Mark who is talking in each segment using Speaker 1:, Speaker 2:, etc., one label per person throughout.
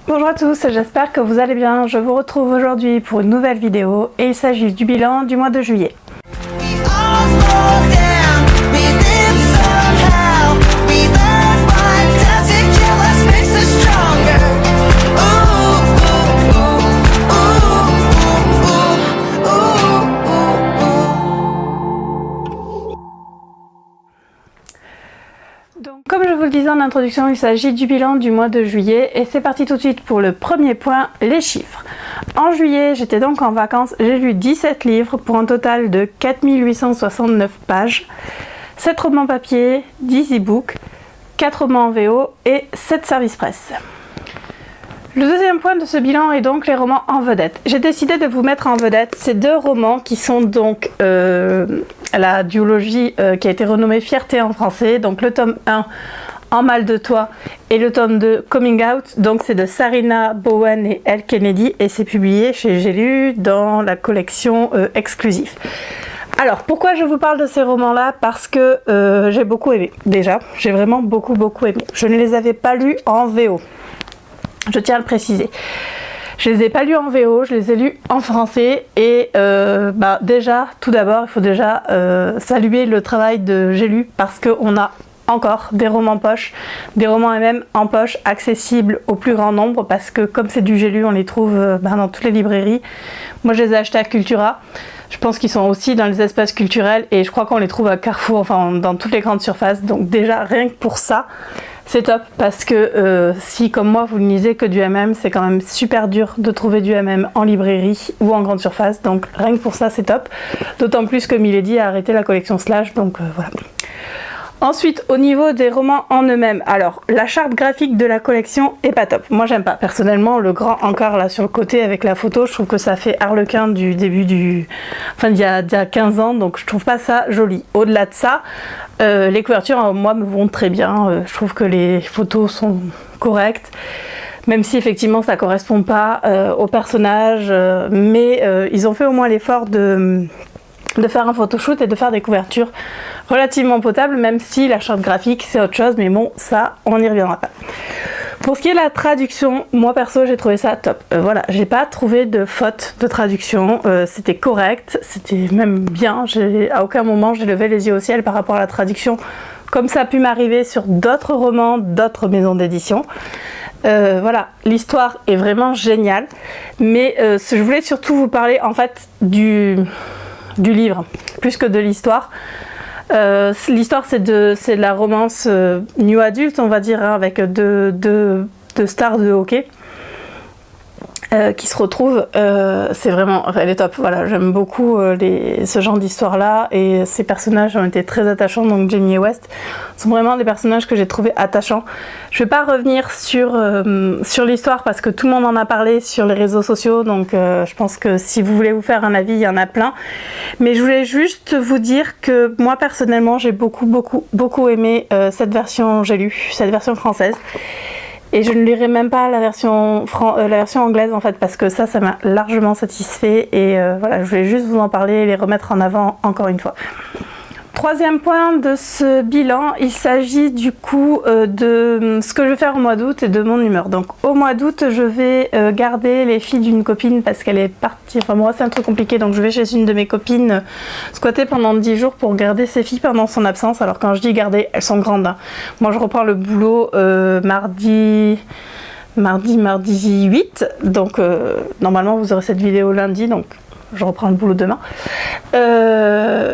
Speaker 1: Bonjour à tous, j'espère que vous allez bien. Je vous retrouve aujourd'hui pour une nouvelle vidéo et il s'agit du bilan du mois de juillet. Donc, comme je vous le disais en introduction, il s'agit du bilan du mois de juillet et c'est parti tout de suite pour le premier point, les chiffres. En juillet, j'étais donc en vacances, j'ai lu 17 livres pour un total de 4869 pages, 7 romans papier, 10 e-books, 4 romans en VO et 7 services presse. Le deuxième point de ce bilan est donc les romans en vedette. J'ai décidé de vous mettre en vedette ces deux romans qui sont donc la duologie qui a été renommée Fierté en français, donc le tome 1 En mal de toi et le tome 2 Coming Out, donc c'est de Sarina Bowen et Elle Kennedy et c'est publié chez J'ai lu dans la collection exclusive. Alors pourquoi je vous parle de ces romans là? Parce que j'ai beaucoup aimé, déjà, j'ai vraiment beaucoup aimé. Je ne les avais pas lus en VO. Je tiens à le préciser. Je les ai pas lus en VO, je les ai lus en français et déjà, tout d'abord, il faut déjà saluer le travail de J'ai lu parce qu'on a encore des romans poche, des romans MM en poche accessibles au plus grand nombre parce que comme c'est du J'ai lu, on les trouve dans toutes les librairies. Moi, je les ai achetés à Cultura. Je pense qu'ils sont aussi dans les espaces culturels et je crois qu'on les trouve à Carrefour, enfin dans toutes les grandes surfaces. Donc déjà, rien que pour ça, c'est top parce que si comme moi vous ne lisez que du MM, c'est quand même super dur de trouver du MM en librairie ou en grande surface. Donc rien que pour ça, c'est top. D'autant plus que Milady a arrêté la collection Slash, donc voilà. Ensuite, au niveau des romans en eux-mêmes, alors la charte graphique de la collection est pas top. Moi j'aime pas. Personnellement, le grand encart là sur le côté avec la photo, je trouve que ça fait Harlequin du début du... Enfin d'il y a 15 ans, donc je trouve pas ça joli. Au-delà de ça, les couvertures, moi, me vont très bien. Je trouve que les photos sont correctes. Même si effectivement ça correspond pas au personnage, mais ils ont fait au moins l'effort de faire un photoshoot et de faire des couvertures relativement potables, même si la charte graphique c'est autre chose, mais bon, ça on n'y reviendra pas. Pour ce qui est de la traduction, moi perso j'ai trouvé ça top. Voilà, j'ai pas trouvé de faute de traduction, c'était correct, c'était même bien, à aucun moment j'ai levé les yeux au ciel par rapport à la traduction, comme ça a pu m'arriver sur d'autres romans, d'autres maisons d'édition. Voilà, l'histoire est vraiment géniale, mais je voulais surtout vous parler en fait du livre, plus que de l'histoire. L'histoire c'est de la romance new adulte, on va dire, hein, avec deux stars de hockey qui se retrouvent. C'est vraiment, elle est top. Voilà, j'aime beaucoup ce genre d'histoire là et ces personnages ont été très attachants. Donc Jamie et West sont vraiment des personnages que j'ai trouvé attachants. Je vais pas revenir sur l'histoire parce que tout le monde en a parlé sur les réseaux sociaux, donc je pense que si vous voulez vous faire un avis, il y en a plein. Mais je voulais juste vous dire que moi personnellement j'ai beaucoup aimé cette version cette version française. Et je ne lirai même pas la version anglaise en fait parce que ça m'a largement satisfait et voilà, je voulais juste vous en parler et les remettre en avant encore une fois. Troisième point de ce bilan, il s'agit du coup de ce que je vais faire au mois d'août et de mon humeur. Donc au mois d'août, je vais garder les filles d'une copine parce qu'elle est partie, enfin moi c'est un truc compliqué, donc je vais chez une de mes copines squatter pendant 10 jours pour garder ses filles pendant son absence. Alors quand je dis garder, elles sont grandes, hein. Moi je reprends le boulot mardi 8, donc normalement vous aurez cette vidéo lundi, donc je reprends le boulot demain.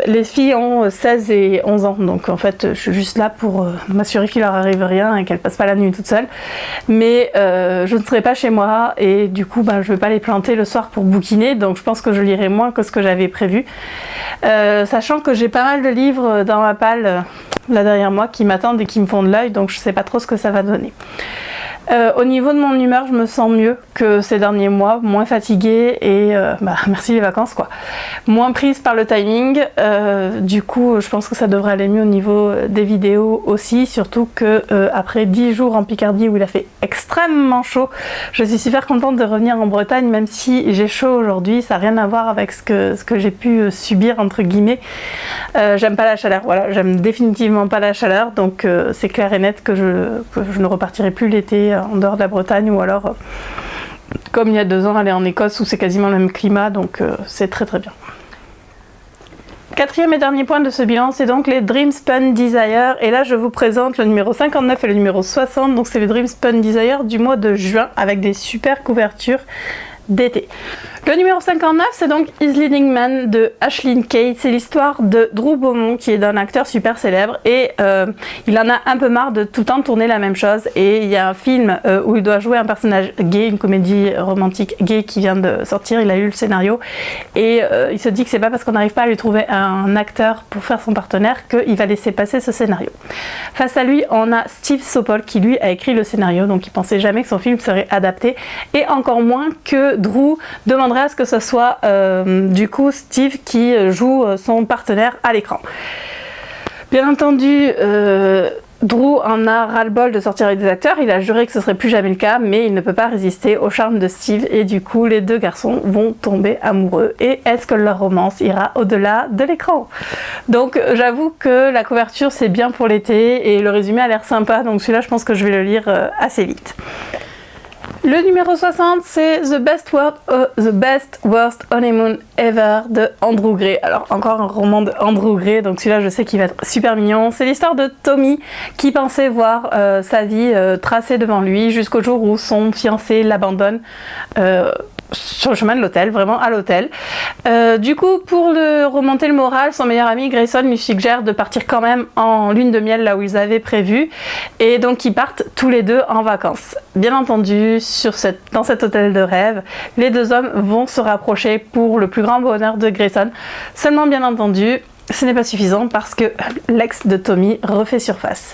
Speaker 1: Les filles ont 16 et 11 ans, donc en fait je suis juste là pour m'assurer qu'il leur arrive rien et qu'elles passent pas la nuit toutes seules. Mais je ne serai pas chez moi et du coup je vais pas les planter le soir pour bouquiner, donc je pense que je lirai moins que ce que j'avais prévu. Sachant que j'ai pas mal de livres dans ma palle là derrière moi qui m'attendent et qui me font de l'œil, donc je sais pas trop ce que ça va donner. Au niveau de mon humeur, je me sens mieux que ces derniers mois, moins fatiguée et merci les vacances quoi. Moins prise par le timing, du coup je pense que ça devrait aller mieux au niveau des vidéos aussi, surtout que après 10 jours en Picardie où il a fait extrêmement chaud, je suis super contente de revenir en Bretagne même si j'ai chaud aujourd'hui, ça n'a rien à voir avec ce que j'ai pu subir entre guillemets. J'aime pas la chaleur, voilà, j'aime définitivement pas la chaleur, donc c'est clair et net que je ne repartirai plus l'été aller en dehors de la Bretagne ou alors comme il y a 2 ans aller en Écosse où c'est quasiment le même climat, donc c'est très très bien. Quatrième et dernier point de ce bilan, c'est donc les Dream Spun Desire, et là je vous présente le numéro 59 et le numéro 60, donc c'est les Dream Spun Desire du mois de juin avec des super couvertures d'été. Le numéro 59, c'est donc His Leading Man de Ashlyn Kate. C'est l'histoire de Drew Beaumont, qui est un acteur super célèbre, et il en a un peu marre de tout le temps tourner la même chose, et il y a un film où il doit jouer un personnage gay, une comédie romantique gay qui vient de sortir. Il a lu le scénario et il se dit que c'est pas parce qu'on n'arrive pas à lui trouver un acteur pour faire son partenaire qu'il va laisser passer ce scénario. Face à lui, on a Steve Sopol qui lui a écrit le scénario, donc il pensait jamais que son film serait adapté, et encore moins que Drew demanderait à ce que ce soit du coup Steve qui joue son partenaire à l'écran. Bien entendu, Drew en a ras-le-bol de sortir avec des acteurs, il a juré que ce serait plus jamais le cas, mais il ne peut pas résister au charme de Steve, et du coup les deux garçons vont tomber amoureux. Et est-ce que leur romance ira au-delà de l'écran? Donc j'avoue que la couverture c'est bien pour l'été, et le résumé a l'air sympa, donc celui-là je pense que je vais le lire assez vite. Le numéro 60, c'est The Best Worst Honeymoon Ever de Andrew Gray. Alors encore un roman de Andrew Gray, donc celui-là je sais qu'il va être super mignon. C'est l'histoire de Tommy qui pensait voir sa vie tracée devant lui jusqu'au jour où son fiancé l'abandonne sur le chemin de l'hôtel, vraiment à l'hôtel. Du coup, pour remonter le moral, son meilleur ami Grayson lui suggère de partir quand même en lune de miel là où ils avaient prévu, et donc ils partent tous les deux en vacances. Bien entendu, dans cet hôtel de rêve, les deux hommes vont se rapprocher pour le plus grand bonheur de Grayson. Seulement, bien entendu, ce n'est pas suffisant parce que l'ex de Tommy refait surface.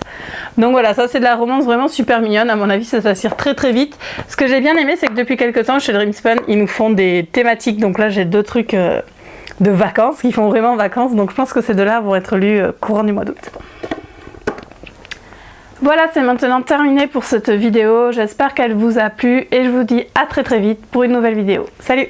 Speaker 1: Donc voilà, ça c'est de la romance vraiment super mignonne. À mon avis, ça va se lire très très vite. Ce que j'ai bien aimé, c'est que depuis quelques temps chez Dream Spun, ils nous font des thématiques. Donc là, j'ai 2 trucs de vacances qui font vraiment vacances. Donc je pense que ces 2-là vont être lus courant du mois d'août. Voilà, c'est maintenant terminé pour cette vidéo. J'espère qu'elle vous a plu et je vous dis à très très vite pour une nouvelle vidéo. Salut!